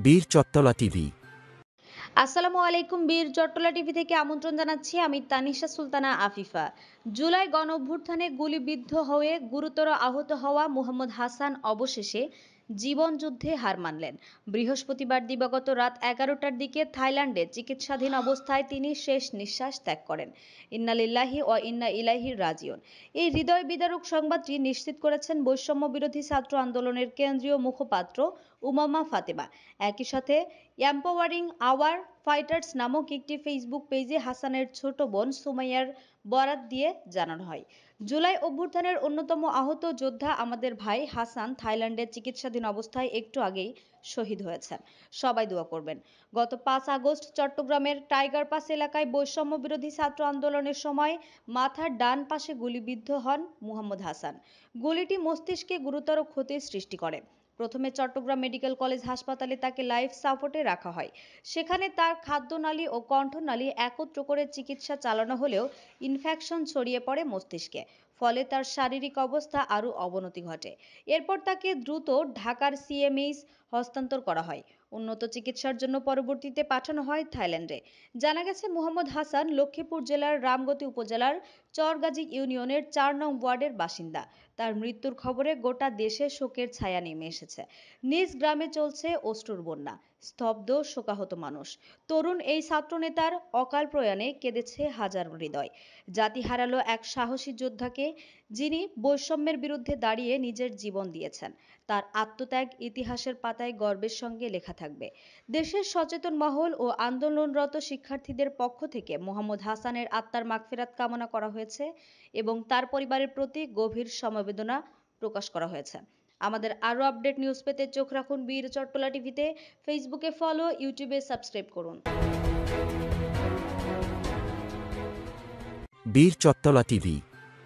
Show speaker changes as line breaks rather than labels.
বীর চট্টলা টিভি।
আসসালামু আলাইকুম। বীর চট্টলা টিভি থেকে আমন্ত্রণ জানাচ্ছি আমি তানিশা সুলতানা আফিফা। জুলাই গণঅভ্যুত্থানে গুলিবিদ্ধ হয়ে গুরুতর আহত হওয়া মোহাম্মদ হাসান অবশেষে জীবনযুদ্ধে হার মানলেন। বৃহস্পতিবার দিবাগত রাত 11টার দিকে থাইল্যান্ডে চিকিৎসাধীন অবস্থায় তিনি শেষ নিঃশ্বাস ত্যাগ করেন। ইন্না লিল্লাহি ওয়া ইন্না ইলাইহি রাজিউন। এই হৃদয় বিদারক সংবাদটি নিশ্চিত করেছেন বৈষম্য বিরোধী ছাত্র আন্দোলনের কেন্দ্রীয় মুখপাত্র উমামা ফাতেমা। একই সাথে এম্পাওয়ারিং আওয়ার ফাইটার্স নামক একটি ফেসবুক পেজে হাসানের ছোট বোন সুমাইয়ার বরাত দিয়ে জানানো হয়, জুলাই অভ্যুত্থানের অন্যতম আহত যোদ্ধা আমাদের ভাই হাসান থাইল্যান্ডে চিকিৎসাধীন অবস্থায় একটু আগেই শহীদ হয়েছেন। সবাই দোয়া করবেন। গত 5 আগস্ট চট্টগ্রামের টাইগার পাস এলাকায় বৈষম্য বিরোধী ছাত্র আন্দোলনের সময় মাথার ডান পাশে গুলিবিদ্ধ হন মুহাম্মদ হাসান। গুলিটি মস্তিষ্কে গুরুতর ক্ষতির সৃষ্টি করে। প্রথমে চট্টগ্রাম মেডিকেল কলেজ হাসপাতালে তাকে লাইফ সাপোর্টে রাখা হয়। সেখানে তার খাদ্যনালী ও কণ্ঠনালী একত্র করে চিকিৎসা চালানো হলেও ইনফেকশন ছড়িয়ে পড়ে মস্তিষ্কে। ফলে তার শারীরিক অবস্থা আরও অবনতি ঘটে। এরপর তাকে দ্রুত ঢাকার সিএমএইচ হস্তান্তর করা হয়। উন্নত চিকিৎসার জন্য পরবর্তীতে পাঠানো হয় থাইল্যান্ডে। জানা গেছে মোহাম্মদ হাসান লক্ষ্মীপুর জেলার রামগতি উপজেলার চরগাজী ইউনিয়নের 4 নং ওয়ার্ডের বাসিন্দা। তার মৃত্যুর খবরে গোটা দেশে শোকের ছায়া নেমে এসেছে। নিজ গ্রামে চলছে অশ্রুর বন্যা, স্তব্ধ শোকাহত মানুষ। তরুণ এই ছাত্রনেতার অকাল প্রয়াণে কেঁদেছে হাজার হৃদয়। জাতি হারালো এক সাহসী যোদ্ধাকে, যিনি বৈষম্যের বিরুদ্ধে দাঁড়িয়ে নিজের জীবন দিয়েছেন। তার আত্মত্যাগ ইতিহাসের পাতায় গর্বের সঙ্গে লেখা থাকবে। দেশের সচেতন মহল ও আন্দোলনরত শিক্ষার্থীদের পক্ষ থেকে মোহাম্মদ হাসানের আত্মার মাগফিরাত কামনা করা হয়েছে এবং তার পরিবারের প্রতি গভীর সমবেদনা প্রকাশ করা হয়েছে। আমাদের আরও আপডেট নিউজ পেতে চোখ রাখুন বীর চট্টলা টিভিতে। ফেসবুকে ফলো, ইউটিউবে সাবস্ক্রাইব করুন।
বীর চট্টলা টিভি।